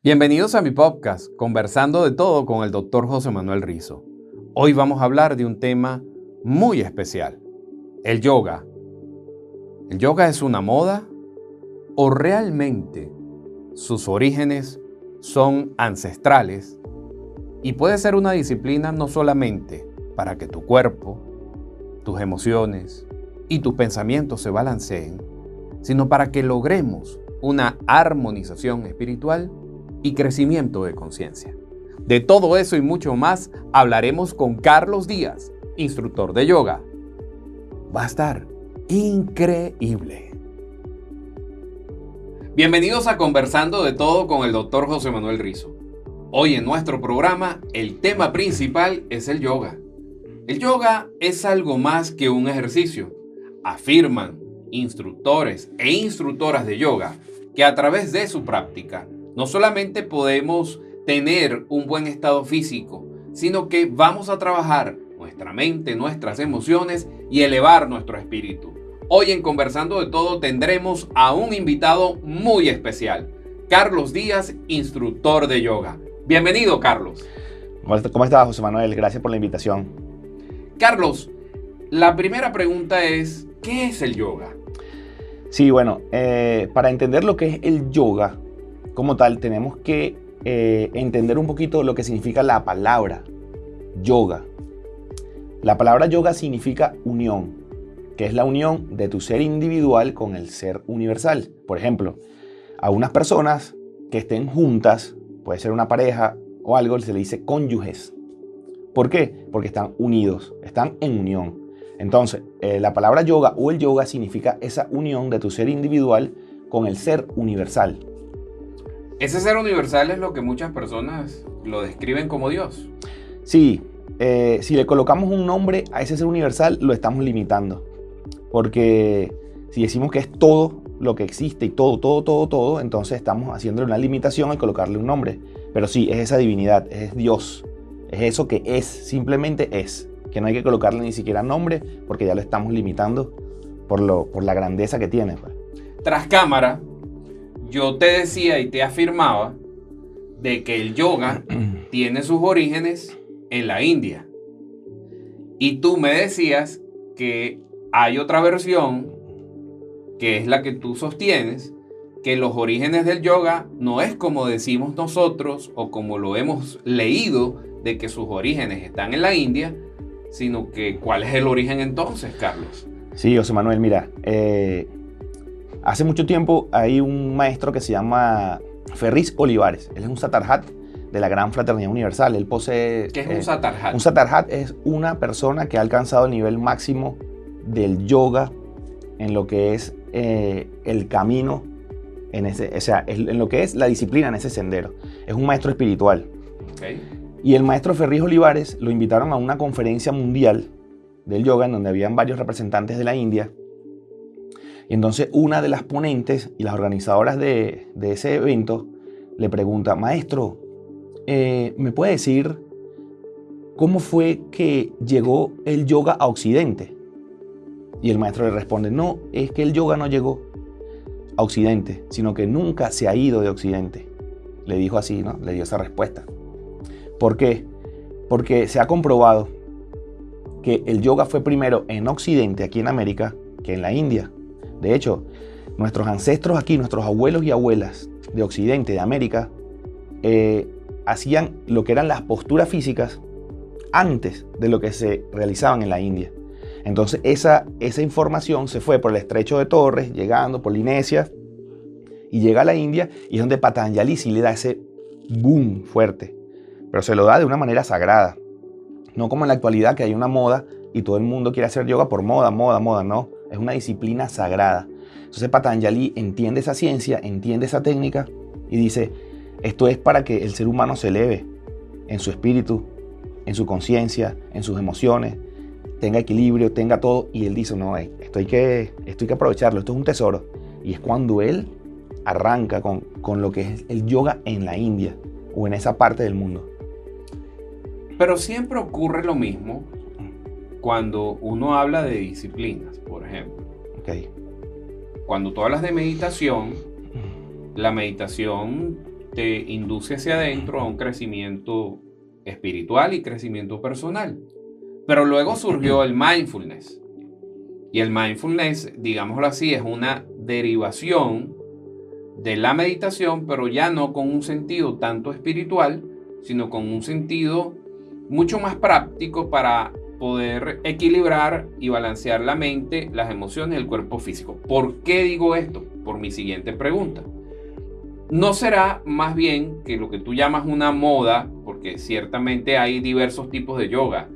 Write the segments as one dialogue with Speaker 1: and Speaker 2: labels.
Speaker 1: Bienvenidos a mi podcast, Conversando de Todo con el Dr. José Manuel Rizo. Hoy vamos a hablar de un tema muy especial, el yoga. ¿El yoga es una moda o realmente sus orígenes son ancestrales y puede ser una disciplina no solamente para que tu cuerpo, tus emociones y tus pensamientos se balanceen, sino para que logremos una armonización espiritual y crecimiento de conciencia? De todo eso y mucho más hablaremos con Carlos Díaz, instructor de yoga. Va a estar increíble. Bienvenidos a Conversando de Todo con el Dr. José Manuel Rizo. Hoy en nuestro programa el tema principal es el yoga. El yoga es algo más que un ejercicio. Afirman instructores e instructoras de yoga que a través de su práctica no solamente podemos tener un buen estado físico, sino que vamos a trabajar nuestra mente, nuestras emociones y elevar nuestro espíritu. Hoy en Conversando de Todo tendremos a un invitado muy especial, Carlos Díaz, instructor de yoga. Bienvenido, Carlos.
Speaker 2: ¿Cómo estás, José Manuel? Gracias por la invitación.
Speaker 1: Carlos, la primera pregunta es, ¿qué es el yoga?
Speaker 2: Sí, bueno, para entender lo que es el yoga como tal, tenemos que entender un poquito lo que significa la palabra yoga. La palabra yoga significa unión, que es la unión de tu ser individual con el ser universal. Por ejemplo, a unas personas que estén juntas, puede ser una pareja o algo, se le dice cónyuges. ¿Por qué? Porque están unidos, están en unión. Entonces, la palabra yoga o el yoga significa esa unión de tu ser individual con el ser universal.
Speaker 1: Ese ser universal es lo que muchas personas lo describen como Dios.
Speaker 2: Sí, si le colocamos un nombre a ese ser universal, lo estamos limitando. Porque si decimos que es todo lo que existe y todo, entonces estamos haciéndole una limitación al colocarle un nombre. Pero sí, es esa divinidad, es Dios, es eso que es, simplemente es. Que no hay que colocarle ni siquiera nombre porque ya lo estamos limitando por la grandeza que tiene.
Speaker 1: Tras cámara, yo te decía y te afirmaba de que el yoga tiene sus orígenes en la India. Y tú me decías que hay otra versión, que es la que tú sostienes, que los orígenes del yoga no es como decimos nosotros o como lo hemos leído, de que sus orígenes están en la India, sino que ¿cuál es el origen entonces, Carlos?
Speaker 2: Sí, José Manuel, mira, hace mucho tiempo hay un maestro que se llama Ferris Olivares. Él es un Satarhat de la Gran Fraternidad Universal. Él posee...
Speaker 1: ¿Qué es un Satarhat?
Speaker 2: Un Satarhat es una persona que ha alcanzado el nivel máximo del yoga en lo que es el camino, en lo que es la disciplina en ese sendero. Es un maestro espiritual.
Speaker 1: Okay.
Speaker 2: Y el maestro Ferris Olivares lo invitaron a una conferencia mundial del yoga en donde habían varios representantes de la India. Y entonces una de las ponentes y las organizadoras de ese evento le pregunta: maestro, ¿me puede decir cómo fue que llegó el yoga a Occidente? Y el maestro le responde: no, es que el yoga no llegó a Occidente, sino que nunca se ha ido de Occidente. Le dijo así, ¿no? Le dio esa respuesta. ¿Por qué? Porque se ha comprobado que el yoga fue primero en Occidente, aquí en América, que en la India. De hecho, nuestros ancestros aquí, nuestros abuelos y abuelas de Occidente, de América, hacían lo que eran las posturas físicas antes de lo que se realizaban en la India. Entonces esa información se fue por el estrecho de Torres, llegando por Polinesia, y llega a la India, y es donde Patanjali sí le da ese boom fuerte. Pero se lo da de una manera sagrada. No como en la actualidad, que hay una moda y todo el mundo quiere hacer yoga por moda, no. Es una disciplina sagrada. Entonces Patanjali entiende esa ciencia, entiende esa técnica y dice: esto es para que el ser humano se eleve en su espíritu, en su conciencia, en sus emociones, tenga equilibrio, tenga todo. Y él dice: no, esto hay que aprovecharlo, esto es un tesoro. Y es cuando él arranca con lo que es el yoga en la India o en esa parte del mundo.
Speaker 1: Pero siempre ocurre lo mismo cuando uno habla de disciplinas, por ejemplo.
Speaker 2: Okay.
Speaker 1: Cuando tú hablas de meditación, la meditación te induce hacia adentro a un crecimiento espiritual y crecimiento personal. Pero luego surgió el mindfulness. Y el mindfulness, digámoslo así, es una derivación de la meditación, pero ya no con un sentido tanto espiritual, sino con un sentido mucho más práctico para poder equilibrar y balancear la mente, las emociones y el cuerpo físico. ¿Por qué digo esto? Por mi siguiente pregunta. ¿No será más bien que lo que tú llamas una moda, porque ciertamente hay diversos tipos de yoga?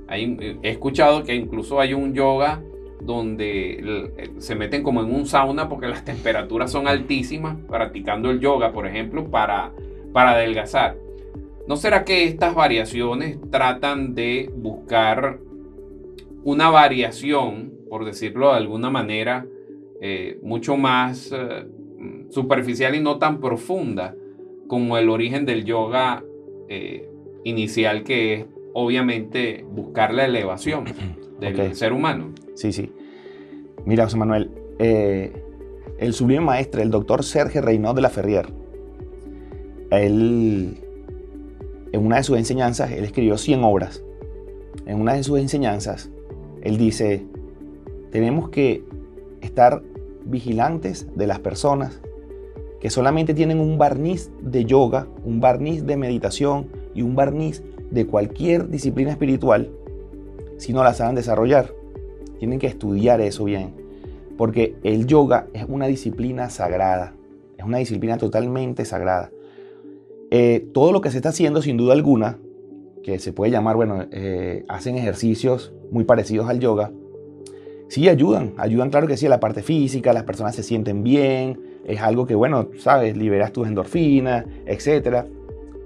Speaker 1: He escuchado que incluso hay un yoga donde se meten como en un sauna porque las temperaturas son altísimas, practicando el yoga, por ejemplo, para adelgazar. ¿No será que estas variaciones tratan de buscar una variación, por decirlo de alguna manera, mucho más superficial y no tan profunda como el origen del yoga inicial, que es obviamente buscar la elevación del ser humano?
Speaker 2: Sí, sí. Mira, José Manuel, el sublime maestre, el doctor Serge Reynaud de la Ferrière, él, en una de sus enseñanzas, él escribió 100 obras. En una de sus enseñanzas, él dice, tenemos que estar vigilantes de las personas que solamente tienen un barniz de yoga, un barniz de meditación y un barniz de cualquier disciplina espiritual, si no la saben desarrollar. Tienen que estudiar eso bien, porque el yoga es una disciplina sagrada, es una disciplina totalmente sagrada. Todo lo que se está haciendo, sin duda alguna, que se puede llamar, hacen ejercicios muy parecidos al yoga, sí ayudan claro que sí, a la parte física, las personas se sienten bien, es algo que, sabes, liberas tus endorfinas, etc.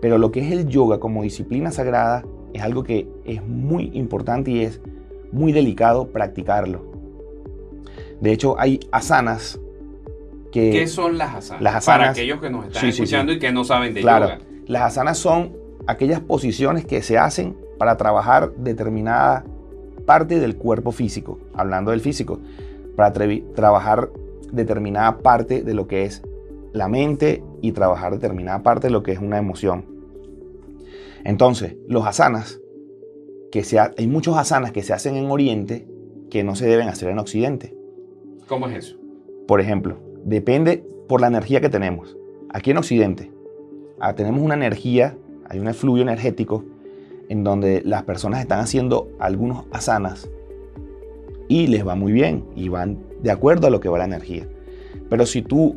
Speaker 2: Pero lo que es el yoga como disciplina sagrada es algo que es muy importante y es muy delicado practicarlo. De hecho, hay asanas que...
Speaker 1: ¿Qué son las asanas?
Speaker 2: Las asanas,
Speaker 1: para aquellos que nos están escuchando y que no saben de yoga.
Speaker 2: Las asanas son aquellas posiciones que se hacen para trabajar determinada parte del cuerpo físico, hablando del físico, para trabajar determinada parte de lo que es la mente y trabajar determinada parte de lo que es una emoción. Entonces, los asanas, hay muchos asanas que se hacen en Oriente que no se deben hacer en Occidente.
Speaker 1: ¿Cómo es eso?
Speaker 2: Por ejemplo, depende por la energía que tenemos. Aquí en Occidente tenemos una energía, hay un flujo energético en donde las personas están haciendo algunos asanas y les va muy bien y van de acuerdo a lo que va la energía. Pero si tú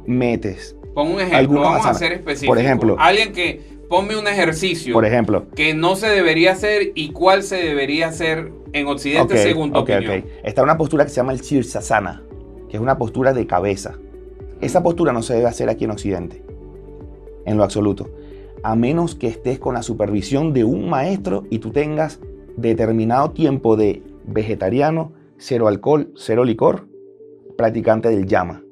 Speaker 2: metes...
Speaker 1: Pon un ejemplo, vamos a ser específicos.
Speaker 2: Por ejemplo,
Speaker 1: alguien que ponme un ejercicio,
Speaker 2: por ejemplo,
Speaker 1: que no se debería hacer y cuál se debería hacer en Occidente según tu opinión.
Speaker 2: Está una postura que se llama el Sirsasana, que es una postura de cabeza. Esa postura no se debe hacer aquí en Occidente, en lo absoluto, a menos que estés con la supervisión de un maestro y tú tengas determinado tiempo de vegetariano, cero alcohol, cero licor, practicante del yama.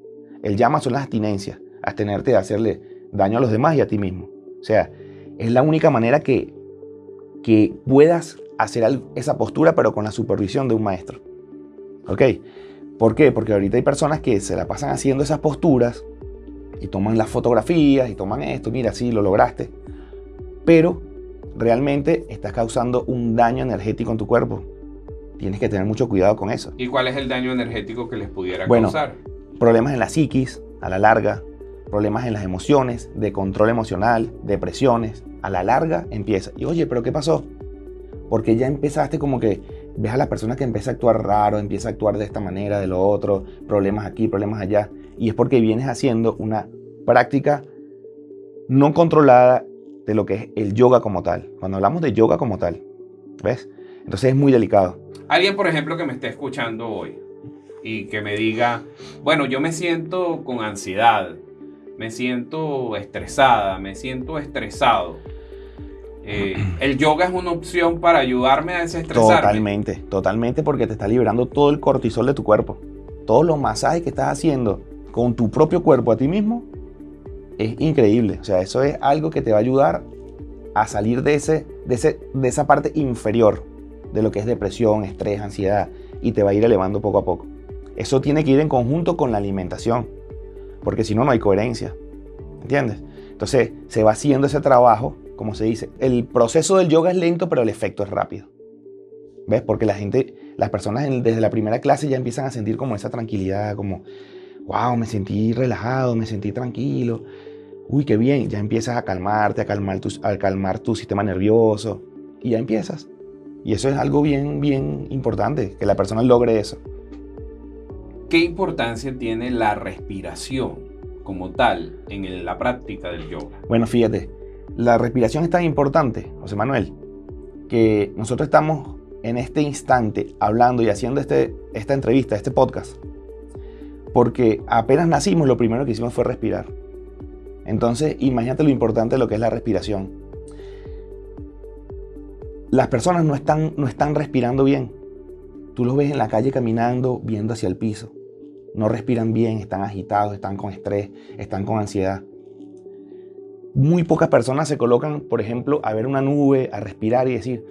Speaker 2: El yama son las abstinencias, abstenerte de hacerle daño a los demás y a ti mismo. O sea, es la única manera que puedas hacer esa postura, pero con la supervisión de un maestro. ¿Ok? ¿Por qué? Porque ahorita hay personas que se la pasan haciendo esas posturas y toman las fotografías y toman esto, mira, sí, lo lograste. Pero realmente estás causando un daño energético en tu cuerpo. Tienes que tener mucho cuidado con eso.
Speaker 1: ¿Y cuál es el daño energético que les pudiera causar?
Speaker 2: Problemas en la psiquis, a la larga, problemas en las emociones, de control emocional, depresiones, a la larga empieza. Y oye, ¿pero qué pasó? Porque ya empezaste como que ves a la persona que empieza a actuar raro, empieza a actuar de esta manera, de lo otro, problemas aquí, problemas allá. Y es porque vienes haciendo una práctica no controlada de lo que es el yoga como tal. Cuando hablamos de yoga como tal, ¿ves? Entonces es muy delicado.
Speaker 1: Alguien, por ejemplo, que me esté escuchando hoy y que me diga, bueno, yo me siento con ansiedad, me siento estresada, me siento estresado. ¿El yoga es una opción para ayudarme a desestresarme?
Speaker 2: Totalmente, porque te está liberando todo el cortisol de tu cuerpo. Todos los masajes que estás haciendo con tu propio cuerpo a ti mismo es increíble. O sea, eso es algo que te va a ayudar a salir de esa parte inferior de lo que es depresión, estrés, ansiedad, y te va a ir elevando poco a poco. Eso tiene que ir en conjunto con la alimentación, porque si no, no hay coherencia. ¿Entiendes? Entonces se va haciendo ese trabajo, como se dice. El proceso del yoga es lento, pero el efecto es rápido. ¿Ves? Porque las personas desde la primera clase ya empiezan a sentir como esa tranquilidad, como, wow, me sentí relajado, me sentí tranquilo. Uy, qué bien. Ya empiezas a calmarte, a calmar tu sistema nervioso. Y ya empiezas. Y eso es algo bien, bien importante, que la persona logre eso.
Speaker 1: ¿Qué importancia tiene la respiración como tal en la práctica del yoga?
Speaker 2: Bueno, fíjate, la respiración es tan importante, José Manuel, que nosotros estamos en este instante hablando y haciendo esta entrevista, este podcast, porque apenas nacimos lo primero que hicimos fue respirar. Entonces, imagínate lo importante de lo que es la respiración. Las personas no están respirando bien. Tú los ves en la calle caminando, viendo hacia el piso. No respiran bien, están agitados, están con estrés, están con ansiedad. Muy pocas personas se colocan, por ejemplo, a ver una nube, a respirar y decir,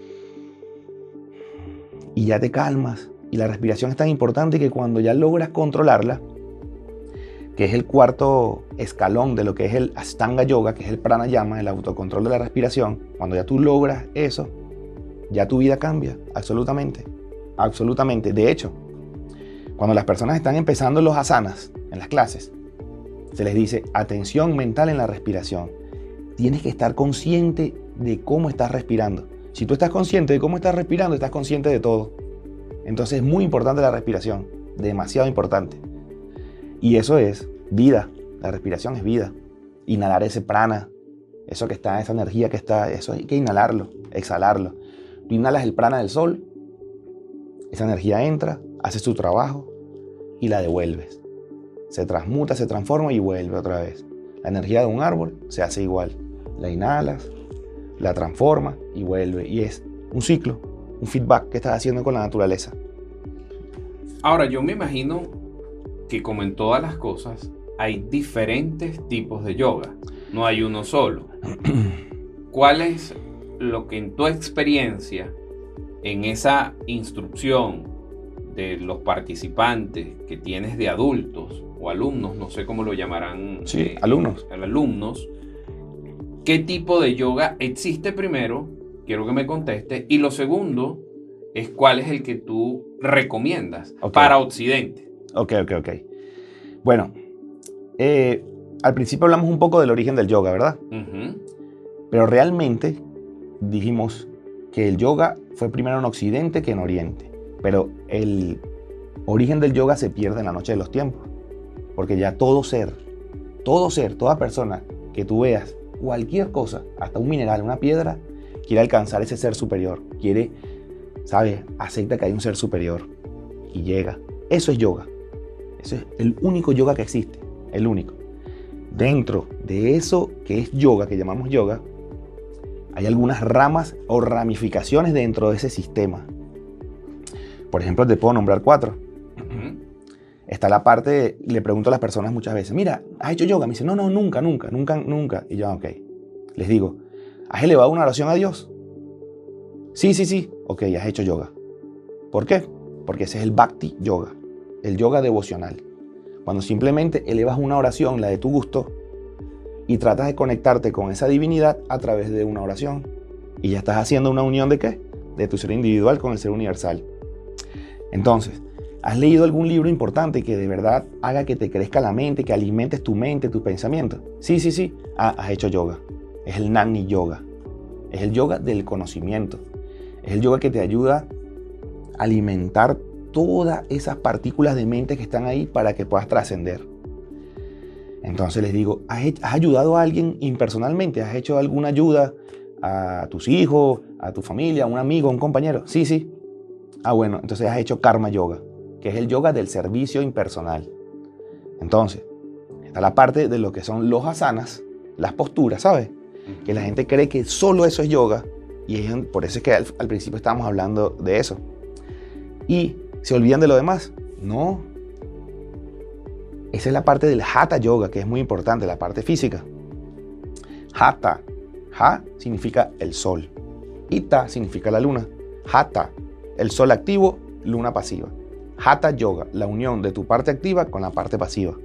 Speaker 2: y ya te calmas. Y la respiración es tan importante que cuando ya logras controlarla, que es el cuarto escalón de lo que es el Ashtanga Yoga, que es el pranayama, el autocontrol de la respiración, cuando ya tú logras eso, ya tu vida cambia, absolutamente. Absolutamente. De hecho, cuando las personas están empezando los asanas en las clases, se les dice atención mental en la respiración. Tienes que estar consciente de cómo estás respirando. Si tú estás consciente de cómo estás respirando, estás consciente de todo. Entonces es muy importante la respiración, demasiado importante. Y eso es vida. La respiración es vida. Inhalar ese prana, eso que está, esa energía que está, eso hay que inhalarlo, exhalarlo. Tú inhalas el prana del sol, esa energía entra, hace su trabajo y la devuelves. Se transmuta, se transforma y vuelve otra vez. La energía de un árbol se hace igual. La inhalas, la transforma y vuelve. Y es un ciclo, un feedback que estás haciendo con la naturaleza.
Speaker 1: Ahora, yo me imagino que como en todas las cosas, hay diferentes tipos de yoga. No hay uno solo. ¿Cuál es lo que en tu experiencia, en esa instrucción de los participantes que tienes de adultos o alumnos, no sé cómo lo llamarán?
Speaker 2: Sí, alumnos.
Speaker 1: Alumnos. ¿Qué tipo de yoga existe primero? Quiero que me conteste. Y lo segundo es cuál es el que tú recomiendas para Occidente.
Speaker 2: Ok. Bueno, al principio hablamos un poco del origen del yoga, ¿verdad?
Speaker 1: Uh-huh.
Speaker 2: Pero realmente dijimos que el yoga fue primero en Occidente que en Oriente. Pero el origen del yoga se pierde en la noche de los tiempos. Porque ya todo ser, toda persona que tú veas, cualquier cosa, hasta un mineral, una piedra, quiere alcanzar ese ser superior. Quiere, ¿sabes? Acepta que hay un ser superior. Y llega. Eso es yoga. Eso es el único yoga que existe. El único. Dentro de eso que es yoga, que llamamos yoga, hay algunas ramas o ramificaciones dentro de ese sistema. Por ejemplo, te puedo nombrar 4.
Speaker 1: Uh-huh.
Speaker 2: Está la parte, le pregunto a las personas muchas veces, mira, ¿has hecho yoga? Me dicen, no, nunca. Y yo, ok. Les digo, ¿has elevado una oración a Dios? Sí. Ok, has hecho yoga. ¿Por qué? Porque ese es el Bhakti Yoga, el yoga devocional. Cuando simplemente elevas una oración, la de tu gusto, y tratas de conectarte con esa divinidad a través de una oración. Y ya estás haciendo una unión ¿de qué? De tu ser individual con el ser universal. Entonces, ¿has leído algún libro importante que de verdad haga que te crezca la mente, que alimentes tu mente, tus pensamientos? Sí. Has hecho yoga. Es el Jnani Yoga. Es el yoga del conocimiento. Es el yoga que te ayuda a alimentar todas esas partículas de mente que están ahí para que puedas trascender. Entonces les digo, ¿has ayudado a alguien impersonalmente? ¿Has hecho alguna ayuda a tus hijos, a tu familia, a un amigo, a un compañero? Sí. Bueno, entonces has hecho Karma Yoga, que es el yoga del servicio impersonal. Entonces, está la parte de lo que son los asanas, las posturas, ¿sabes? Que la gente cree que solo eso es yoga, y por eso es que al principio estábamos hablando de eso. Y se olvidan de lo demás. No. Esa es la parte del Hatha Yoga, que es muy importante, la parte física. Hatha. Ha significa el sol. Ita significa la luna. Hatha, el sol activo, luna pasiva. Hatha Yoga, la unión de tu parte activa con la parte pasiva.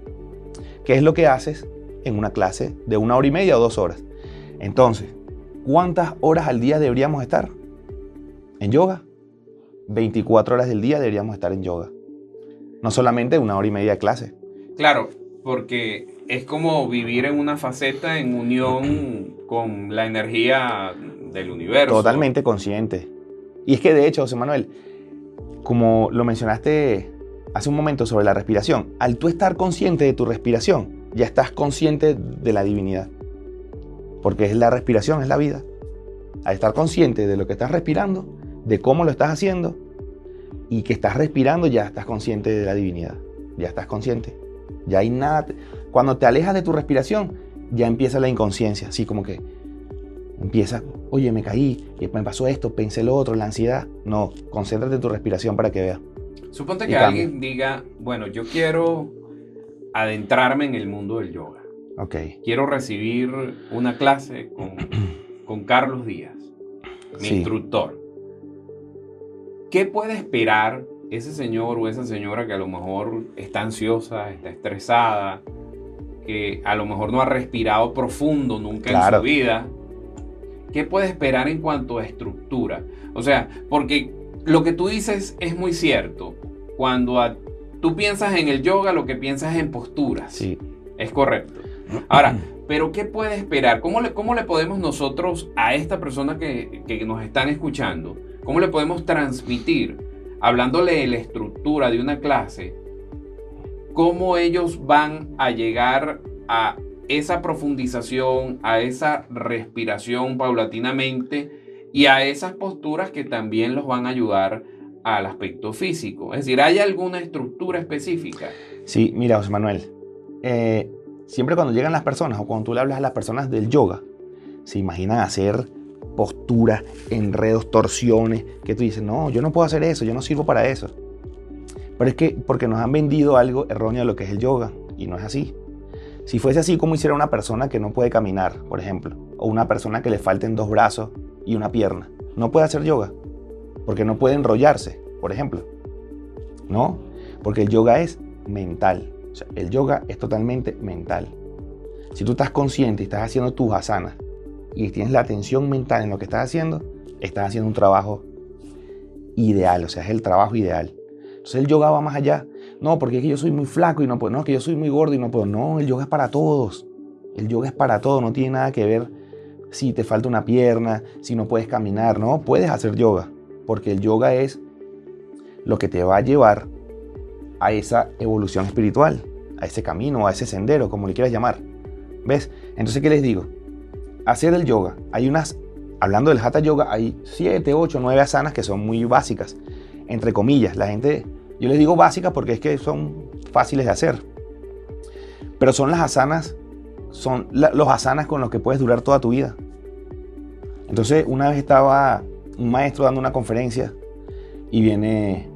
Speaker 2: ¿Qué es lo que haces en una clase de 1 hora y media o 2 horas. Entonces, ¿cuántas horas al día deberíamos estar en yoga? 24 horas del día deberíamos estar en yoga. No solamente 1 hora y media de clase.
Speaker 1: Claro, porque es como vivir en una faceta en unión con la energía del universo.
Speaker 2: Totalmente consciente. Y es que de hecho, José Manuel, como lo mencionaste hace un momento sobre la respiración, al tú estar consciente de tu respiración, ya estás consciente de la divinidad. Porque es la respiración, es la vida. Al estar consciente de lo que estás respirando, de cómo lo estás haciendo y que estás respirando, ya estás consciente de la divinidad. Ya estás consciente. Ya hay nada. Cuando te alejas de tu respiración, ya empieza la inconsciencia. Así como que empieza, oye, me caí, me pasó esto, pensé lo otro, la ansiedad. No, concéntrate en tu respiración para que veas.
Speaker 1: Suponte que alguien diga, bueno, yo quiero adentrarme en el mundo del yoga.
Speaker 2: Ok.
Speaker 1: Quiero recibir una clase con Carlos Díaz, mi instructor. ¿Qué puede esperar ese señor o esa señora que a lo mejor está ansiosa, está estresada, que a lo mejor no ha respirado profundo nunca en su vida? ¿Qué puede esperar en cuanto a estructura? O sea, porque lo que tú dices es muy cierto. Cuando tú piensas en el yoga, lo que piensas es en posturas.
Speaker 2: Sí.
Speaker 1: Es correcto. Ahora, ¿pero qué puede esperar? ¿Cómo le podemos nosotros a esta persona que nos están escuchando, cómo le podemos transmitir, hablándole de la estructura de una clase, cómo ellos van a llegar a esa profundización, a esa respiración paulatinamente y a esas posturas que también los van a ayudar al aspecto físico? Es decir, ¿hay alguna estructura específica?
Speaker 2: Sí, mira, José Manuel, siempre cuando llegan las personas o cuando tú le hablas a las personas del yoga, se imaginan hacer posturas, enredos, torsiones, que tú dices, no, yo no puedo hacer eso, yo no sirvo para eso. Pero es que porque nos han vendido algo erróneo de lo que es el yoga, y no es así. Si fuese así, como hiciera una persona que no puede caminar, por ejemplo, o una persona que le falten 2 brazos y una pierna, no puede hacer yoga, porque no puede enrollarse, por ejemplo. No, porque el yoga es mental. O sea, el yoga es totalmente mental. Si tú estás consciente y estás haciendo tus asanas y tienes la atención mental en lo que estás haciendo un trabajo ideal, o sea, es el trabajo ideal. Entonces el yoga va más allá. No, porque es que yo soy muy flaco y no puedo. No, que yo soy muy gordo y no puedo. No, el yoga es para todos. El yoga es para todos. No tiene nada que ver si te falta una pierna, si no puedes caminar. No, puedes hacer yoga. Porque el yoga es lo que te va a llevar a esa evolución espiritual, a ese camino, a ese sendero, como le quieras llamar. ¿Ves? Entonces, ¿qué les digo? Hacer el yoga. Hablando del Hatha Yoga, hay 7, 8, 9 asanas que son muy básicas. Entre comillas, yo les digo básicas porque es que son fáciles de hacer. Pero son las asanas, los asanas con los que puedes durar toda tu vida. Entonces, una vez estaba un maestro dando una conferencia y viene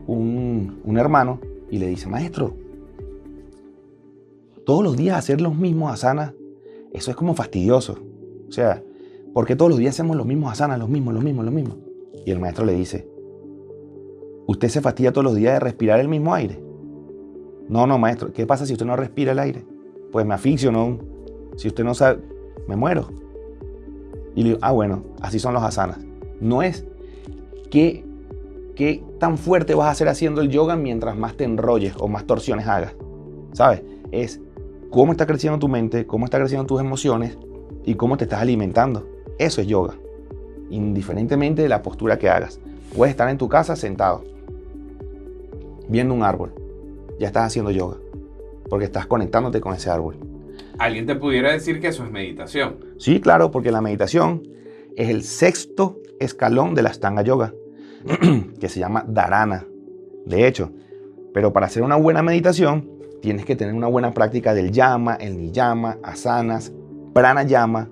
Speaker 2: un hermano y le dice, maestro, todos los días hacer los mismos asanas, eso es como fastidioso. O sea, ¿por qué todos los días hacemos los mismos asanas, los mismos? Y el maestro le dice, ¿usted se fastidia todos los días de respirar el mismo aire? No, maestro. ¿Qué pasa si usted no respira el aire? Pues me asfixio, ¿no? Si usted no sabe, me muero. Y le digo, bueno, así son los asanas. No es qué tan fuerte vas a hacer haciendo el yoga mientras más te enrolles o más torsiones hagas. ¿Sabes? Es cómo está creciendo tu mente, cómo están creciendo tus emociones y cómo te estás alimentando. Eso es yoga. Indiferentemente de la postura que hagas. Puedes estar en tu casa sentado, viendo un árbol. Ya estás haciendo yoga, porque estás conectándote con ese árbol.
Speaker 1: ¿Alguien te pudiera decir que eso es meditación?
Speaker 2: Sí, claro, porque la meditación es el 6º escalón de la Ashtanga Yoga, que se llama Dharana, de hecho. Pero para hacer una buena meditación, tienes que tener una buena práctica del yama, el niyama, asanas, pranayama,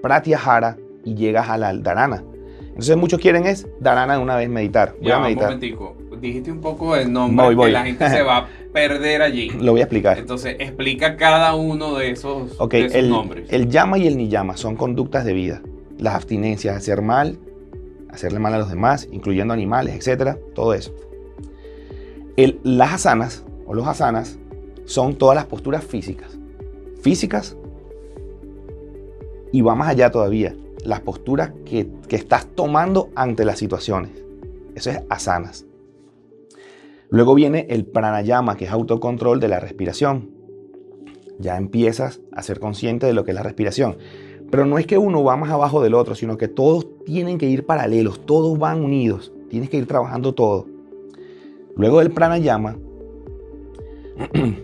Speaker 2: pratyahara, y llegas al dharana. Entonces muchos quieren es dharana de una vez meditar.
Speaker 1: Voy a meditar. Un momentico. Dijiste un poco el nombre que la gente se va a perder allí.
Speaker 2: Lo voy a explicar.
Speaker 1: Entonces explica cada uno de esos, nombres.
Speaker 2: El yama y el niyama son conductas de vida. Las abstinencias, hacerle mal a los demás, incluyendo animales, etcétera, todo eso. Las asanas o los asanas son todas las posturas físicas. físicas y va más allá todavía, las posturas que estás tomando ante las situaciones. Eso es asanas. Luego viene el pranayama, que es autocontrol de la respiración. Ya empiezas a ser consciente de lo que es la respiración. Pero no es que uno va más abajo del otro, sino que todos tienen que ir paralelos, todos van unidos. Tienes que ir trabajando todo. Luego del pranayama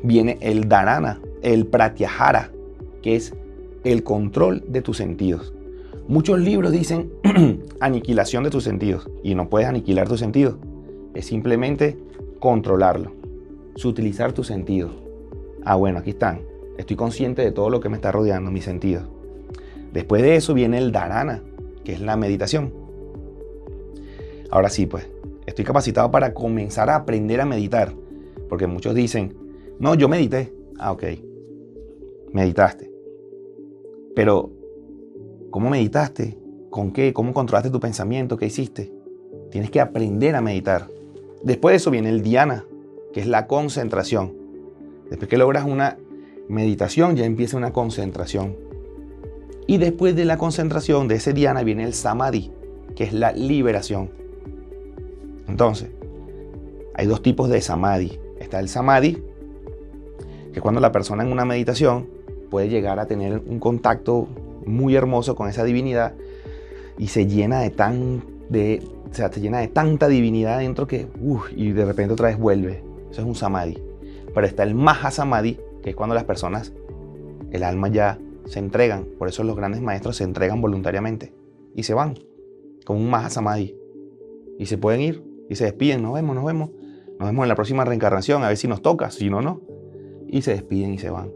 Speaker 2: viene el dharana, el pratyahara, que es el control de tus sentidos. Muchos libros dicen aniquilación de tus sentidos, y no puedes aniquilar tus sentidos. Es simplemente controlarlo, sutilizar tus sentidos. Bueno, aquí están. Estoy consciente de todo lo que me está rodeando, mis sentidos. Después de eso viene el dharana, que es la meditación. Ahora sí, pues, estoy capacitado para comenzar a aprender a meditar. Porque muchos dicen, no, yo medité. Ok, meditaste. Pero, ¿cómo meditaste? ¿Con qué? ¿Cómo controlaste tu pensamiento? ¿Qué hiciste? Tienes que aprender a meditar. Después de eso viene el dhyana, que es la concentración. Después que logras una meditación, ya empieza una concentración. Y después de la concentración, de ese dhyana, viene el samadhi, que es la liberación. Entonces, hay dos tipos de samadhi. Está el samadhi, que es cuando la persona en una meditación puede llegar a tener un contacto muy hermoso con esa divinidad y se llena te llena de tanta divinidad dentro que y de repente otra vez vuelve. Eso es un samadhi. Pero está el mahasamadhi, que es cuando las personas, el alma ya se entregan. Por eso los grandes maestros se entregan voluntariamente y se van con un mahasamadhi y se pueden ir y se despiden. Nos vemos en la próxima reencarnación, a ver si nos toca, si no, no. Y se despiden y se van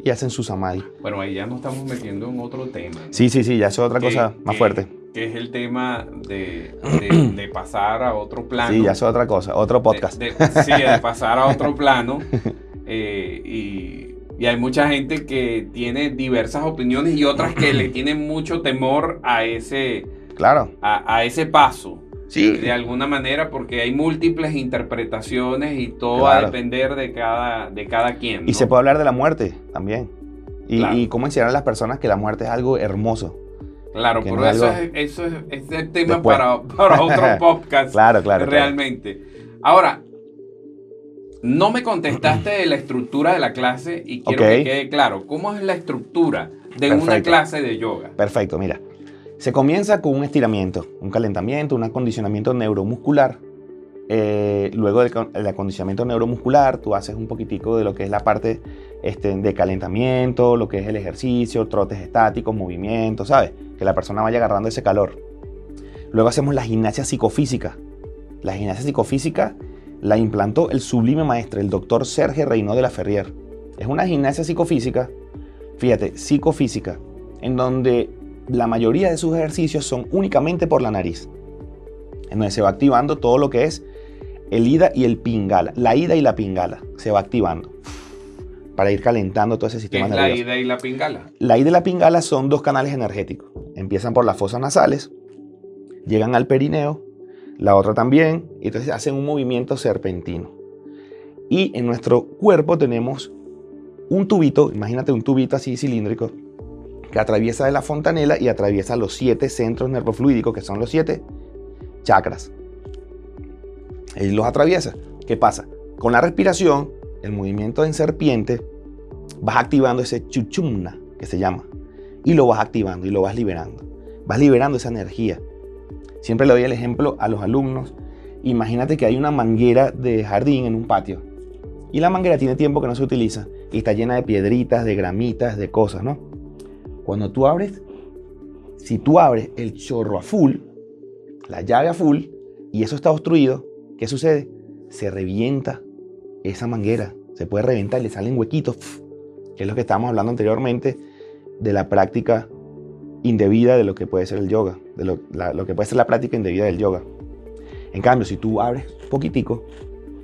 Speaker 2: y hacen su samadhi.
Speaker 1: Bueno, ahí ya nos estamos metiendo en otro tema, ¿no?
Speaker 2: Sí, ya es otra cosa más fuerte.
Speaker 1: Que es el tema de pasar a otro plano.
Speaker 2: Sí, ya es otra cosa, otro podcast.
Speaker 1: De pasar a otro plano. Y hay mucha gente que tiene diversas opiniones y otras que le tienen mucho temor a ese,
Speaker 2: claro,
Speaker 1: a ese paso.
Speaker 2: Sí.
Speaker 1: De alguna manera, porque hay múltiples interpretaciones y todo
Speaker 2: claro,
Speaker 1: va a depender de cada quien, ¿no?
Speaker 2: Y se puede hablar de la muerte también.
Speaker 1: Claro.
Speaker 2: Y cómo enseñar a las personas que la muerte es algo hermoso.
Speaker 1: Claro, pero no eso es el tema
Speaker 2: después.
Speaker 1: para otro podcast.
Speaker 2: Claro.
Speaker 1: Realmente. Claro. Ahora, no me contestaste de la estructura de la clase y quiero que quede claro. ¿Cómo es la estructura de una clase de yoga?
Speaker 2: Perfecto, mira. Se comienza con un estiramiento, un calentamiento, un acondicionamiento neuromuscular. Luego del acondicionamiento neuromuscular, tú haces un poquitico de lo que es la parte de calentamiento, lo que es el ejercicio, trotes estáticos, movimientos, ¿sabes? Que la persona vaya agarrando ese calor. Luego hacemos la gimnasia psicofísica. La gimnasia psicofísica la implantó el sublime maestro, el doctor Serge Reynaud de la Ferrier. Es una gimnasia psicofísica, fíjate, psicofísica, en donde la mayoría de sus ejercicios son únicamente por la nariz, en donde se va activando todo lo que es el Ida y el Pingala. La Ida y la Pingala se va activando para ir calentando todo ese sistema nervioso.
Speaker 1: ¿Qué es la Ida y la Pingala?
Speaker 2: La Ida y la Pingala son dos canales energéticos. Empiezan por las fosas nasales, llegan al perineo, la otra también, y entonces hacen un movimiento serpentino. Y en nuestro cuerpo tenemos un tubito, imagínate un tubito así cilíndrico, que atraviesa de la fontanela y atraviesa los 7 centros nervofluídicos, que son los 7 chakras. Él los atraviesa. ¿Qué pasa? Con la respiración, el movimiento en serpiente, vas activando ese chuchumna, que se llama, y lo vas activando y lo vas liberando. Vas liberando esa energía. Siempre le doy el ejemplo a los alumnos. Imagínate que hay una manguera de jardín en un patio y la manguera tiene tiempo que no se utiliza y está llena de piedritas, de gramitas, de cosas, ¿no? Cuando tú abres, si tú abres el chorro a full, la llave a full, y eso está obstruido, ¿qué sucede? Se revienta esa manguera, se puede reventar y le salen huequitos, que es lo que estábamos hablando anteriormente de la práctica indebida de lo que puede ser el yoga, de lo que puede ser la práctica indebida del yoga. En cambio, si tú abres poquitico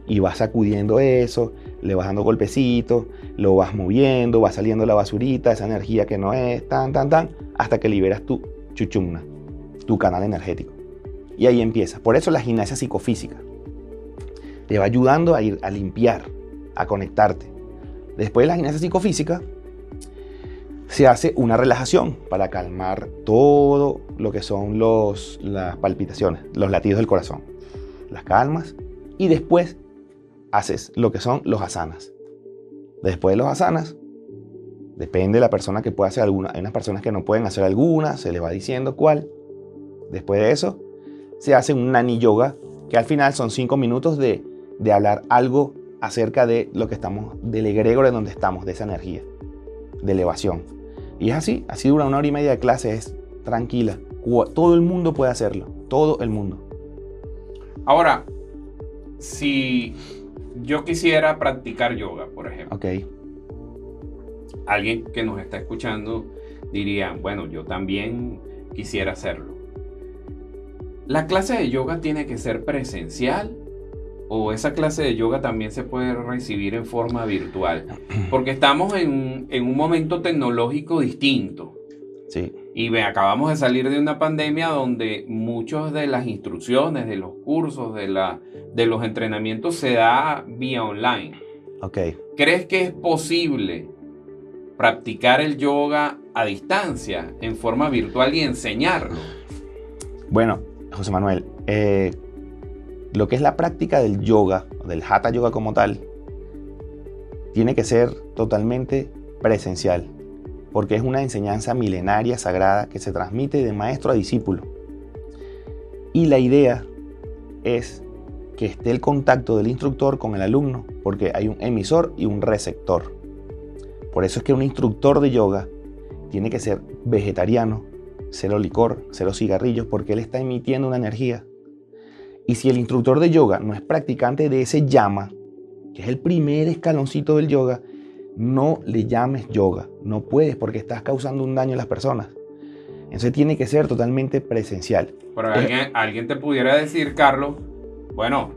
Speaker 2: y vas sacudiendo eso, le vas dando golpecitos, lo vas moviendo, va saliendo la basurita, esa energía que no es, hasta que liberas tu chuchumna, tu canal energético. Y ahí empieza. Por eso la gimnasia psicofísica te va ayudando a ir a limpiar, a conectarte. Después de la gimnasia psicofísica, se hace una relajación para calmar todo lo que son las palpitaciones, los latidos del corazón. Las calmas y después haces lo que son los asanas. Después de los asanas, depende de la persona que pueda hacer alguna. Hay unas personas que no pueden hacer alguna, se les va diciendo cuál. Después de eso, se hace un Nani Yoga, que al final son 5 minutos de hablar algo acerca de lo que estamos, del egregor en donde estamos, de esa energía, de elevación. Y es así dura 1 hora y media de clase, es tranquila. Todo el mundo puede hacerlo, todo el mundo.
Speaker 1: Ahora, si yo quisiera practicar yoga, por ejemplo,
Speaker 2: Ok.
Speaker 1: alguien que nos está escuchando diría, bueno, yo también quisiera hacerlo. ¿La clase de yoga tiene que ser presencial o esa clase de yoga también se puede recibir en forma virtual? Porque estamos en un momento tecnológico distinto.
Speaker 2: Sí.
Speaker 1: Y acabamos de salir de una pandemia donde muchas de las instrucciones, de los cursos, de los entrenamientos se da vía online.
Speaker 2: Ok.
Speaker 1: ¿Crees que es posible practicar el yoga a distancia, en forma virtual y enseñarlo?
Speaker 2: Bueno, José Manuel, lo que es la práctica del yoga, del Hatha Yoga como tal, tiene que ser totalmente presencial, porque es una enseñanza milenaria, sagrada, que se transmite de maestro a discípulo. Y la idea es que esté el contacto del instructor con el alumno, porque hay un emisor y un receptor. Por eso es que un instructor de yoga tiene que ser vegetariano, cero licor, cero cigarrillos, porque él está emitiendo una energía. Y si el instructor de yoga no es practicante de ese yama, que es el primer escaloncito del yoga, no le llames yoga. No puedes, porque estás causando un daño a las personas. Entonces tiene que ser totalmente presencial.
Speaker 1: Pero alguien te pudiera decir, Carlos, bueno,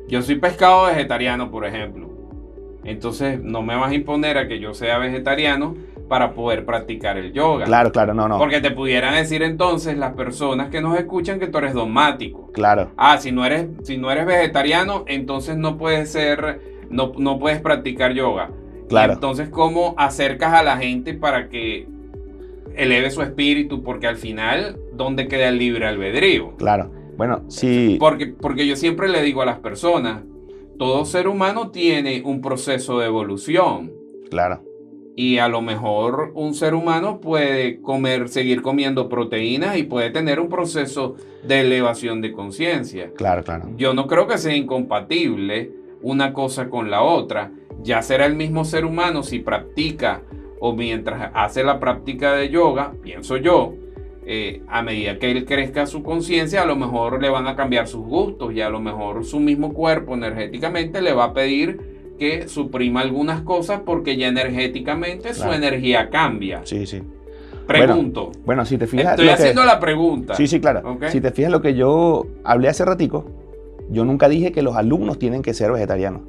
Speaker 1: yo soy pescado vegetariano, por ejemplo. Entonces no me vas a imponer a que yo sea vegetariano para poder practicar el yoga.
Speaker 2: Claro, no.
Speaker 1: Porque te pudieran decir entonces las personas que nos escuchan que tú eres dogmático.
Speaker 2: Claro.
Speaker 1: Si no eres vegetariano, entonces no puedes no puedes practicar yoga.
Speaker 2: Claro.
Speaker 1: Y entonces, ¿cómo acercas a la gente para que eleve su espíritu? Porque al final, ¿dónde queda el libre albedrío?
Speaker 2: Claro. Bueno, sí.
Speaker 1: Porque yo siempre le digo a las personas, todo ser humano tiene un proceso de evolución.
Speaker 2: Claro.
Speaker 1: Y a lo mejor un ser humano puede seguir comiendo proteínas y puede tener un proceso de elevación de conciencia.
Speaker 2: Claro.
Speaker 1: Yo no creo que sea incompatible una cosa con la otra. Ya será el mismo ser humano si practica o mientras hace la práctica de yoga, pienso yo, a medida que él crezca su conciencia, a lo mejor le van a cambiar sus gustos y a lo mejor su mismo cuerpo energéticamente le va a pedir que suprima algunas cosas porque ya energéticamente su energía cambia.
Speaker 2: Sí.
Speaker 1: Pregunto.
Speaker 2: Bueno, si te fijas...
Speaker 1: Estoy haciendo la pregunta.
Speaker 2: Sí, claro.
Speaker 1: ¿Okay?
Speaker 2: Si te fijas lo que yo hablé hace ratico, yo nunca dije que los alumnos tienen que ser vegetarianos.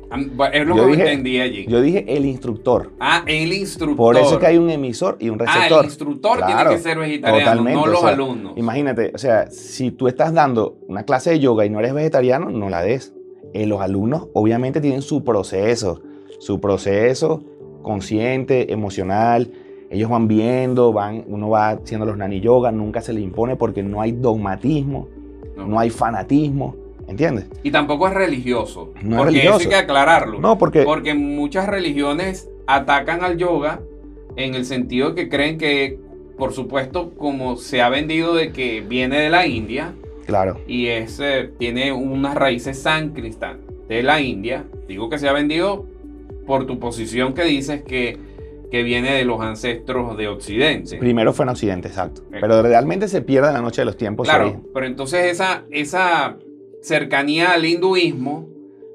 Speaker 1: Es lo que entendí allí.
Speaker 2: Yo dije el instructor.
Speaker 1: El instructor.
Speaker 2: Por eso es que hay un emisor y un receptor.
Speaker 1: El instructor tiene que ser vegetariano, totalmente, no los alumnos.
Speaker 2: Imagínate, o sea, si tú estás dando una clase de yoga y no eres vegetariano, no la des. Los alumnos obviamente tienen su proceso consciente, emocional. Ellos van viendo, uno va haciendo los Nani Yoga, nunca se les impone porque no hay dogmatismo, no hay fanatismo. ¿Entiendes?
Speaker 1: Y tampoco es religioso.
Speaker 2: No
Speaker 1: porque
Speaker 2: es religioso.
Speaker 1: Eso hay que aclararlo.
Speaker 2: No, porque
Speaker 1: muchas religiones atacan al yoga en el sentido que creen que, por supuesto, como se ha vendido de que viene de la India.
Speaker 2: Claro.
Speaker 1: Y tiene unas raíces sánscritas de la India. Digo que se ha vendido por tu posición que dices que viene de los ancestros de Occidente.
Speaker 2: Primero fue en Occidente, exacto. Pero realmente se pierde en la noche de los tiempos.
Speaker 1: Claro, pero entonces esa cercanía al hinduismo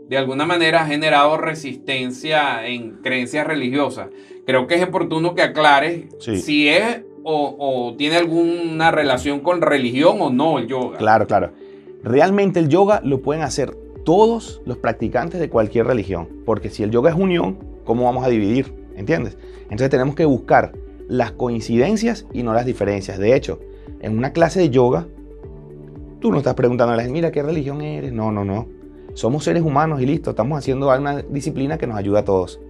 Speaker 1: de alguna manera ha generado resistencia en creencias religiosas. Creo que es oportuno que aclares si es o tiene alguna relación con religión o no el yoga.
Speaker 2: Claro. Realmente el yoga lo pueden hacer todos los practicantes de cualquier religión, porque si el yoga es unión, ¿cómo vamos a dividir? ¿Entiendes? Entonces tenemos que buscar las coincidencias y no las diferencias. De hecho, en una clase de yoga, tú no estás preguntando a la gente, mira, ¿qué religión eres? No. Somos seres humanos y listo. Estamos haciendo una disciplina que nos ayuda a todos.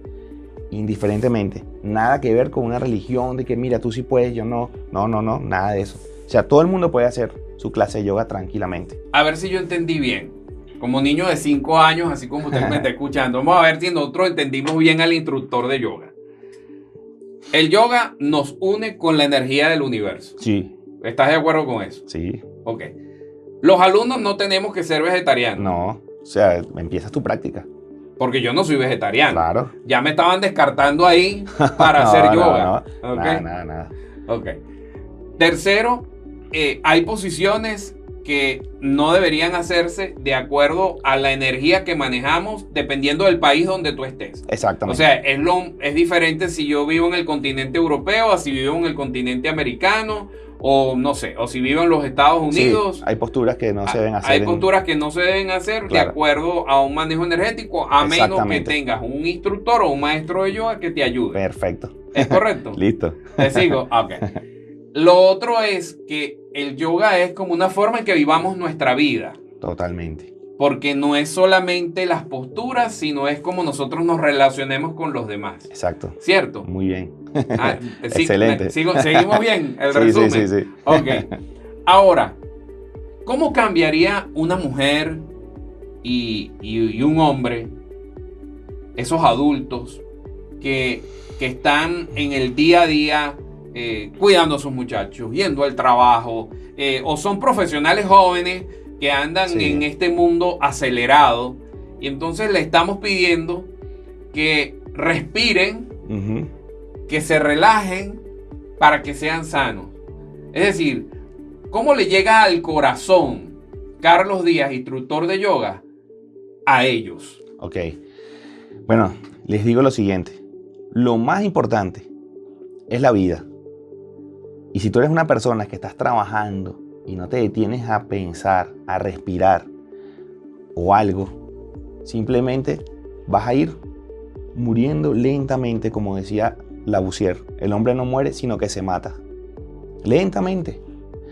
Speaker 2: indiferentemente. Nada que ver con una religión de que mira, tú sí puedes, yo no. No, nada de eso. O sea, todo el mundo puede hacer su clase de yoga tranquilamente.
Speaker 1: A ver si yo entendí bien. Como niño de 5 años, así como usted me está escuchando, vamos a ver si nosotros entendimos bien al instructor de yoga. El yoga nos une con la energía del universo.
Speaker 2: Sí.
Speaker 1: ¿Estás de acuerdo con eso?
Speaker 2: Sí.
Speaker 1: Ok. Los alumnos no tenemos que ser vegetarianos.
Speaker 2: No, o sea, empiezas tu práctica.
Speaker 1: Porque yo no soy vegetariano.
Speaker 2: Claro.
Speaker 1: Ya me estaban descartando ahí para hacer yoga.
Speaker 2: No.
Speaker 1: ¿Okay?
Speaker 2: Nada.
Speaker 1: Ok. Tercero, hay posiciones que no deberían hacerse de acuerdo a la energía que manejamos dependiendo del país donde tú estés.
Speaker 2: Exactamente.
Speaker 1: O sea, es diferente si yo vivo en el continente europeo a si vivo en el continente americano o no sé, o si vivo en los Estados Unidos.
Speaker 2: Sí, hay posturas que no se deben hacer.
Speaker 1: Hay posturas que no se deben hacer de acuerdo a un manejo energético, a menos que tengas un instructor o un maestro de yoga que te ayude.
Speaker 2: Perfecto.
Speaker 1: ¿Es correcto?
Speaker 2: Listo.
Speaker 1: ¿Te sigo? Ok. Lo otro es que el yoga es como una forma en que vivamos nuestra vida.
Speaker 2: Totalmente.
Speaker 1: Porque no es solamente las posturas, sino es como nosotros nos relacionemos con los demás.
Speaker 2: Exacto.
Speaker 1: ¿Cierto?
Speaker 2: Muy bien.
Speaker 1: Excelente. Seguimos bien el
Speaker 2: sí,
Speaker 1: resumen.
Speaker 2: Sí.
Speaker 1: Ok. Ahora, ¿cómo cambiaría una mujer y un hombre, esos adultos que están en el día a día cuidando a sus muchachos, yendo al trabajo, o son profesionales jóvenes que andan en este mundo acelerado, y entonces le estamos pidiendo que respiren, que se relajen para que sean sanos? Es decir, ¿cómo le llega al corazón Carlos Díaz, instructor de yoga, a ellos?
Speaker 2: Ok. Bueno, les digo lo siguiente. Lo más importante es la vida. Y si tú eres una persona que estás trabajando y no te detienes a pensar, a respirar o algo, simplemente vas a ir muriendo lentamente, como decía Lavoisier. El hombre no muere, sino que se mata. Lentamente.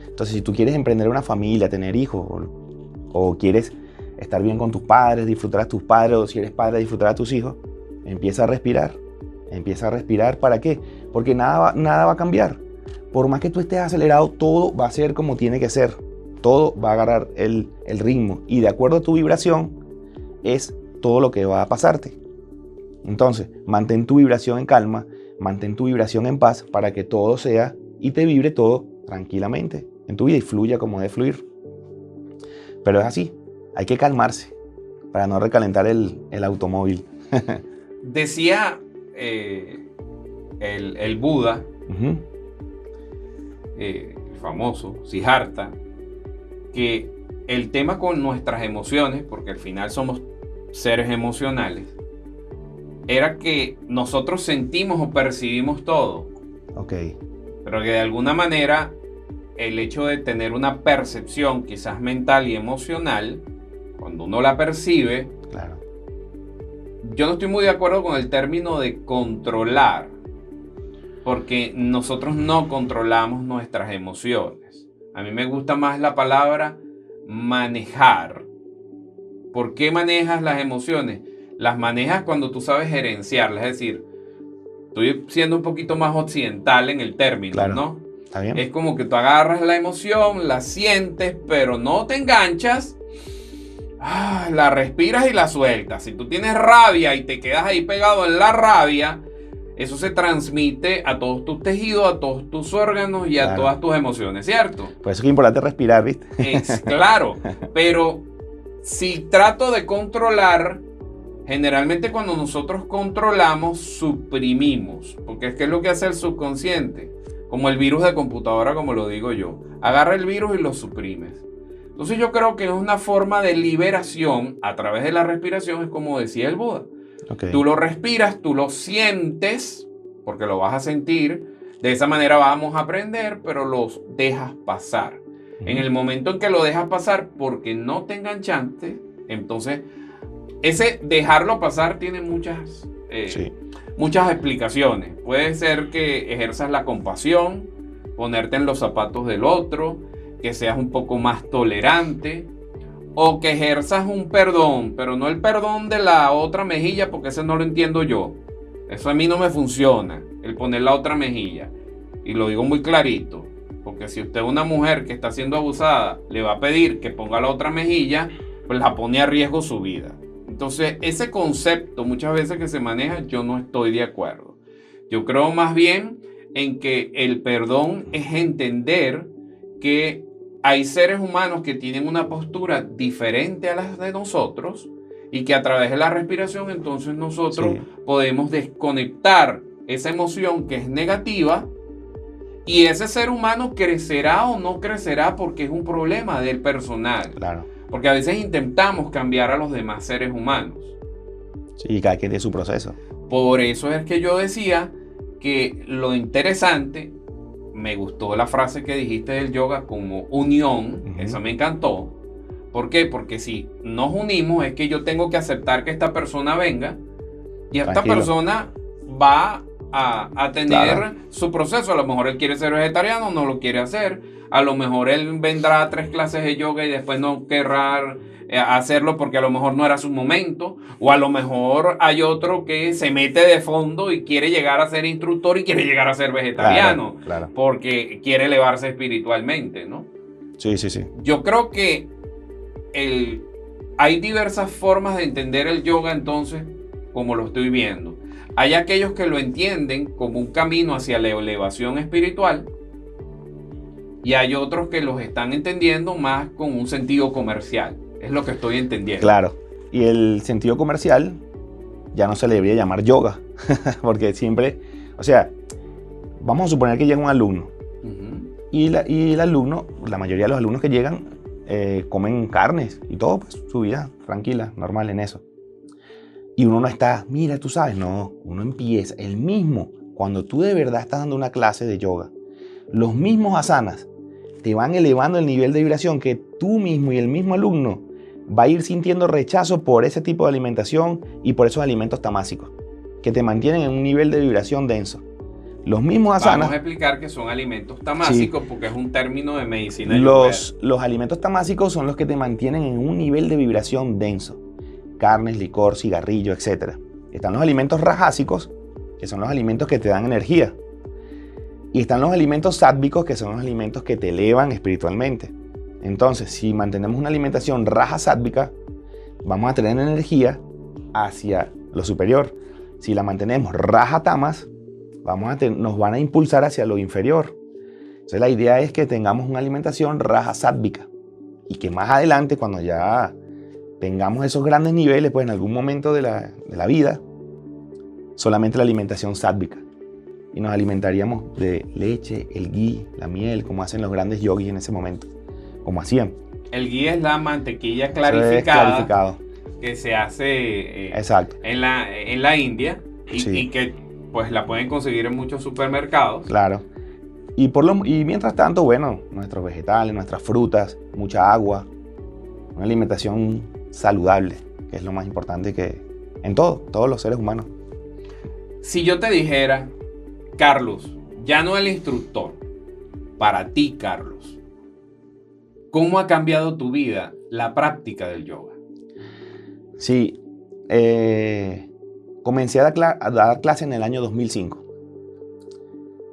Speaker 2: Entonces, si tú quieres emprender una familia, tener hijos, o quieres estar bien con tus padres, disfrutar a tus padres, o si eres padre, disfrutar a tus hijos, empieza a respirar. Empieza a respirar. ¿Para qué? Porque nada va a cambiar. Por más que tú estés acelerado, todo va a ser como tiene que ser. Todo va a agarrar el ritmo. Y de acuerdo a tu vibración, es todo lo que va a pasarte. Entonces, mantén tu vibración en calma, mantén tu vibración en paz para que todo sea y te vibre todo tranquilamente en tu vida y fluya como debe fluir. Pero es así, hay que calmarse para no recalentar el automóvil.
Speaker 1: Decía el Buda, el famoso Siddhartha, que el tema con nuestras emociones, porque al final somos seres emocionales, era que nosotros sentimos o percibimos todo.
Speaker 2: Ok.
Speaker 1: Pero que de alguna manera el hecho de tener una percepción quizás mental y emocional, cuando uno la percibe,
Speaker 2: claro,
Speaker 1: yo no estoy muy de acuerdo con el término de controlar, porque nosotros no controlamos nuestras emociones. A mí me gusta más la palabra manejar. ¿Por qué manejas las emociones? Las manejas cuando tú sabes gerenciarlas, es decir, estoy siendo un poquito más occidental en el término,
Speaker 2: claro,
Speaker 1: ¿no?
Speaker 2: Está bien.
Speaker 1: Es como que tú agarras la emoción, la sientes, pero no te enganchas, la respiras y la sueltas. Si tú tienes rabia y te quedas ahí pegado en la rabia, eso se transmite a todos tus tejidos, a todos tus órganos y a todas tus emociones, ¿cierto?
Speaker 2: Por eso es importante respirar, ¿viste?
Speaker 1: Claro, pero si trato de controlar, generalmente cuando nosotros controlamos, suprimimos, porque es que es lo que hace el subconsciente, como el virus de computadora, como lo digo yo. Agarra el virus y lo suprimes. Entonces yo creo que es una forma de liberación a través de la respiración, es como decía el Buda.
Speaker 2: Okay.
Speaker 1: Tú lo respiras, tú lo sientes, porque lo vas a sentir. De esa manera vamos a aprender, pero los dejas pasar. En el momento en que lo dejas pasar porque no te enganchaste, entonces ese dejarlo pasar tiene muchas explicaciones. Puede ser que ejerzas la compasión, ponerte en los zapatos del otro, que seas un poco más tolerante, o que ejerzas un perdón, pero no el perdón de la otra mejilla, porque ese no lo entiendo yo. Eso a mí no me funciona, el poner la otra mejilla. Y lo digo muy clarito, porque si usted es una mujer que está siendo abusada, le va a pedir que ponga la otra mejilla, pues la pone a riesgo su vida. Entonces, ese concepto muchas veces que se maneja, yo no estoy de acuerdo. Yo creo más bien en que el perdón es entender que hay seres humanos que tienen una postura diferente a las de nosotros y que a través de la respiración entonces nosotros podemos desconectar esa emoción que es negativa y ese ser humano crecerá o no crecerá porque es un problema del personal.
Speaker 2: Claro.
Speaker 1: Porque a veces intentamos cambiar a los demás seres humanos.
Speaker 2: Sí, cada quien tiene su proceso.
Speaker 1: Por eso es que yo decía que lo interesante, me gustó la frase que dijiste del yoga como unión, esa me encantó. ¿Por qué? Porque si nos unimos es que yo tengo que aceptar que esta persona venga y esta persona va a tener su proceso. A lo mejor él quiere ser vegetariano, no lo quiere hacer. A lo mejor él vendrá a 3 clases de yoga y después no querrá hacerlo porque a lo mejor no era su momento. O a lo mejor hay otro que se mete de fondo y quiere llegar a ser instructor y quiere llegar a ser vegetariano.
Speaker 2: Claro. Porque
Speaker 1: quiere elevarse espiritualmente, ¿no?
Speaker 2: Sí.
Speaker 1: Yo creo que hay diversas formas de entender el yoga entonces, como lo estoy viendo. Hay aquellos que lo entienden como un camino hacia la elevación espiritual y hay otros que los están entendiendo más con un sentido comercial. Es lo que estoy entendiendo.
Speaker 2: Claro. Y el sentido comercial ya no se le debería llamar yoga. Porque siempre, o sea, vamos a suponer que llega un alumno. Y el alumno, la mayoría de los alumnos que llegan comen carnes y todo, pues su vida tranquila, normal en eso. Y uno no está, mira, tú sabes, no, uno empieza, el mismo, cuando tú de verdad estás dando una clase de yoga, los mismos asanas te van elevando el nivel de vibración que tú mismo y el mismo alumno va a ir sintiendo rechazo por ese tipo de alimentación y por esos alimentos tamásicos, que te mantienen en un nivel de vibración denso. Los mismos asanas...
Speaker 1: Vamos a explicar que son alimentos tamásicos porque es un término de medicina.
Speaker 2: Los alimentos tamásicos son los que te mantienen en un nivel de vibración denso. Carnes, licor, cigarrillo, etc. Están los alimentos rajásicos, que son los alimentos que te dan energía. Y están los alimentos sáttvicos, que son los alimentos que te elevan espiritualmente. Entonces, si mantenemos una alimentación raja sáttvica, vamos a tener energía hacia lo superior. Si la mantenemos raja tamas, nos van a impulsar hacia lo inferior. Entonces, la idea es que tengamos una alimentación raja sátvica y que más adelante, cuando ya tengamos esos grandes niveles, pues en algún momento de la vida, solamente la alimentación sátvica. Y nos alimentaríamos de leche, el ghee, la miel, como hacen los grandes yogis en ese momento, como hacían.
Speaker 1: El ghee es la mantequilla clarificada que se hace en la India y que pues la pueden conseguir en muchos supermercados.
Speaker 2: Claro. Y mientras tanto, bueno, nuestros vegetales, nuestras frutas, mucha agua, una alimentación saludable, que es lo más importante que en todos los seres humanos.
Speaker 1: Si yo te dijera, Carlos, ya no el instructor, para ti, Carlos, ¿cómo ha cambiado tu vida la práctica del yoga?
Speaker 2: Sí, comencé a dar clase en el año 2005.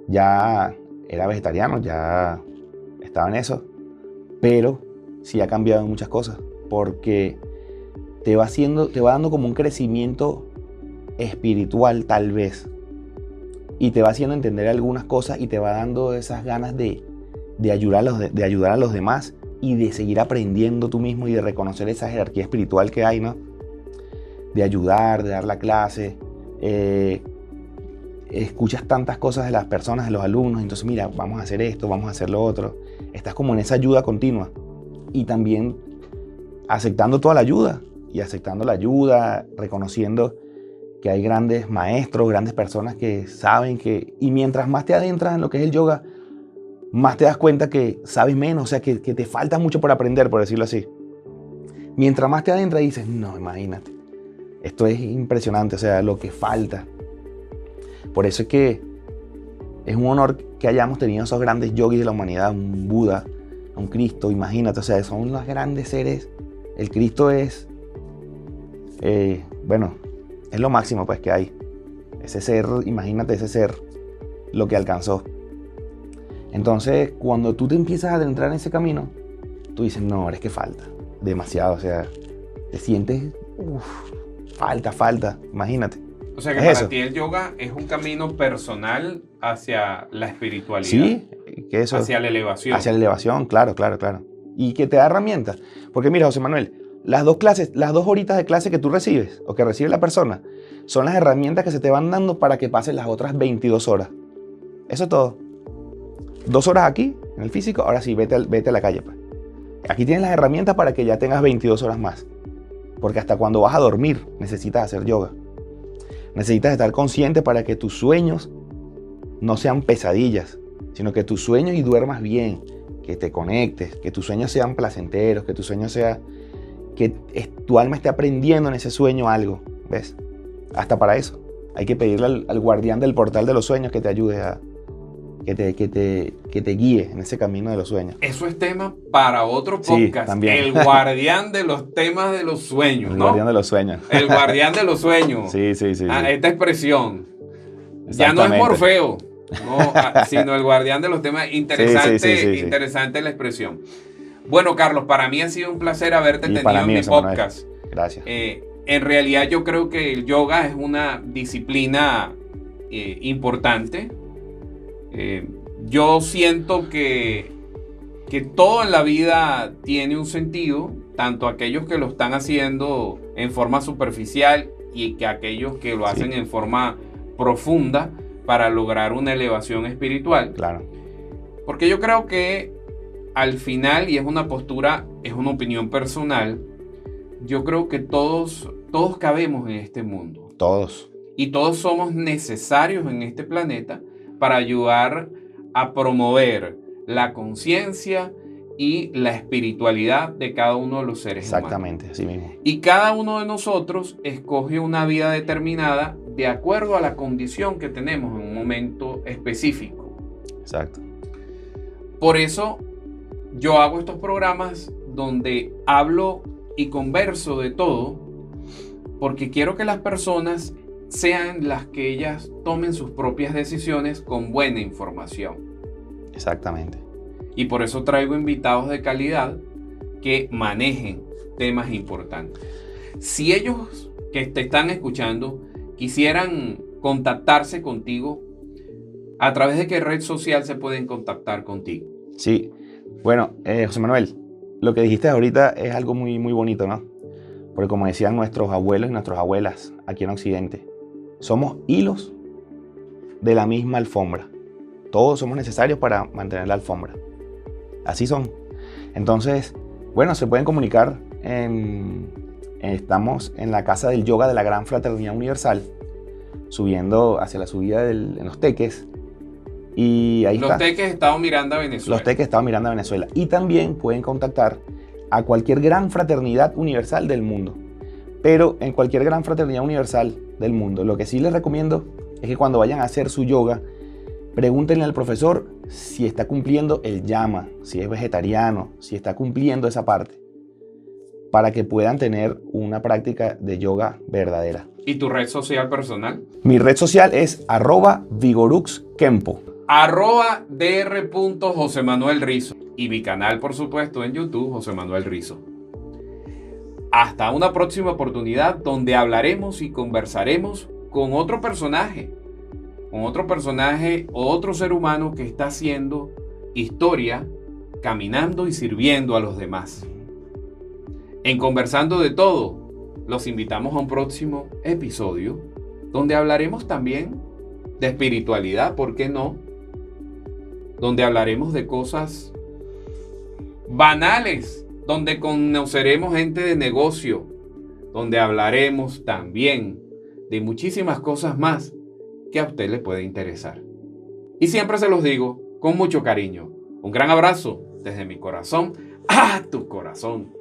Speaker 2: Ya era vegetariano, ya estaba en eso, pero sí ha cambiado en muchas cosas, porque te va dando como un crecimiento espiritual tal vez, y te va haciendo entender algunas cosas y te va dando esas ganas de ayudar a los demás y de seguir aprendiendo tú mismo y de reconocer esa jerarquía espiritual que hay, ¿no? De ayudar, de dar la clase. Escuchas tantas cosas de las personas, de los alumnos, entonces mira, vamos a hacer esto, vamos a hacer lo otro. Estás como en esa ayuda continua y también aceptando toda la ayuda y aceptando la ayuda, reconociendo que hay grandes maestros, grandes personas que saben y mientras más te adentras en lo que es el yoga, más te das cuenta que sabes menos, o sea, que te falta mucho por aprender, por decirlo así. Mientras más te adentras dices, no, imagínate, esto es impresionante, o sea, lo que falta. Por eso es que es un honor que hayamos tenido esos grandes yogis de la humanidad, un Buda, un Cristo, imagínate, o sea, son los grandes seres. El Cristo es, bueno, es lo máximo pues que hay. Ese ser, imagínate ese ser, lo que alcanzó. Entonces, cuando tú te empiezas a adentrar en ese camino, tú dices, no, es que falta demasiado, o sea, te sientes, falta, imagínate.
Speaker 1: O sea que
Speaker 2: Es
Speaker 1: para
Speaker 2: eso.
Speaker 1: ti el yoga es un camino personal hacia la espiritualidad.
Speaker 2: Sí, que eso.
Speaker 1: Hacia la elevación.
Speaker 2: Hacia la elevación, claro. Y que te da herramientas. Porque mira, José Manuel, las 2 horitas de clase que tú recibes o que recibe la persona son las herramientas que se te van dando para que pases las otras 22 horas. Eso es todo. 2 horas aquí, en el físico, ahora sí, vete a la calle, pues. Aquí tienes las herramientas para que ya tengas 22 horas más. Porque hasta cuando vas a dormir necesitas hacer yoga. Necesitas estar consciente para que tus sueños no sean pesadillas, sino que tus sueños y duermas bien, que te conectes, que tus sueños sean placenteros, que tu sueño sea, que tu alma esté aprendiendo en ese sueño algo, ¿ves? Hasta para eso. Hay que pedirle al guardián del portal de los sueños que te ayude a, que te guíe en ese camino de los sueños.
Speaker 1: Eso es tema para otro podcast.
Speaker 2: Sí, también.
Speaker 1: El guardián de los temas de los sueños,
Speaker 2: El
Speaker 1: ¿no?
Speaker 2: guardián de los sueños.
Speaker 1: El guardián de los sueños.
Speaker 2: Sí.
Speaker 1: Esta expresión. Ya no es Morfeo, sino el guardián de los temas. Interesante,
Speaker 2: Sí.
Speaker 1: interesante la expresión. Bueno, Carlos, para mí ha sido un placer haberte tenido en mi podcast.
Speaker 2: Gracias.
Speaker 1: En realidad yo creo que el yoga es una disciplina importante. Yo siento que todo en la vida tiene un sentido, tanto aquellos que lo están haciendo en forma superficial y que aquellos que lo hacen en forma profunda para lograr una elevación espiritual.
Speaker 2: Claro.
Speaker 1: Porque yo creo que al final, y es una postura, es una opinión personal, yo creo que todos cabemos en este mundo.
Speaker 2: Todos.
Speaker 1: Y todos somos necesarios en este planeta para ayudar a promover la conciencia y la espiritualidad de cada uno de los seres humanos.
Speaker 2: Exactamente, así mismo.
Speaker 1: Y cada uno de nosotros escoge una vida determinada de acuerdo a la condición que tenemos en un momento específico.
Speaker 2: Exacto.
Speaker 1: Por eso yo hago estos programas donde hablo y converso de todo, porque quiero que las personas sean las que ellas tomen sus propias decisiones con buena información.
Speaker 2: Exactamente.
Speaker 1: Y por eso traigo invitados de calidad que manejen temas importantes. Si ellos que te están escuchando quisieran contactarse contigo, ¿a través de qué red social se pueden contactar contigo?
Speaker 2: Sí. Bueno, José Manuel, lo que dijiste ahorita es algo muy, muy bonito, ¿no? Porque como decían nuestros abuelos y nuestras abuelas aquí en Occidente, somos hilos de la misma alfombra. Todos somos necesarios para mantener la alfombra. Así son. Entonces, bueno, se pueden comunicar. Estamos en la Casa del Yoga de la Gran Fraternidad Universal, subiendo hacia la subida en Los Teques. Y ahí
Speaker 1: Los Teques, Estado Miranda, Venezuela.
Speaker 2: Los Teques, Estado Miranda, Venezuela. Y también pueden contactar a cualquier gran fraternidad universal del mundo. Pero en cualquier gran fraternidad universal del mundo, lo que sí les recomiendo es que cuando vayan a hacer su yoga, pregúntenle al profesor si está cumpliendo el yama, si es vegetariano, si está cumpliendo esa parte, para que puedan tener una práctica de yoga verdadera.
Speaker 1: ¿Y tu red social personal?
Speaker 2: Mi red social es @vigoruxkempo.
Speaker 1: @dr.josemanuelrizo. Y mi canal, por supuesto, en YouTube, José Manuel Rizo. Hasta una próxima oportunidad donde hablaremos y conversaremos con otro personaje o otro ser humano que está haciendo historia, caminando y sirviendo a los demás. En Conversando de Todo, los invitamos a un próximo episodio donde hablaremos también de espiritualidad, ¿por qué no? Donde hablaremos de cosas banales, donde conoceremos gente de negocio, donde hablaremos también de muchísimas cosas más que a usted le puede interesar. Y siempre se los digo con mucho cariño. Un gran abrazo desde mi corazón a tu corazón.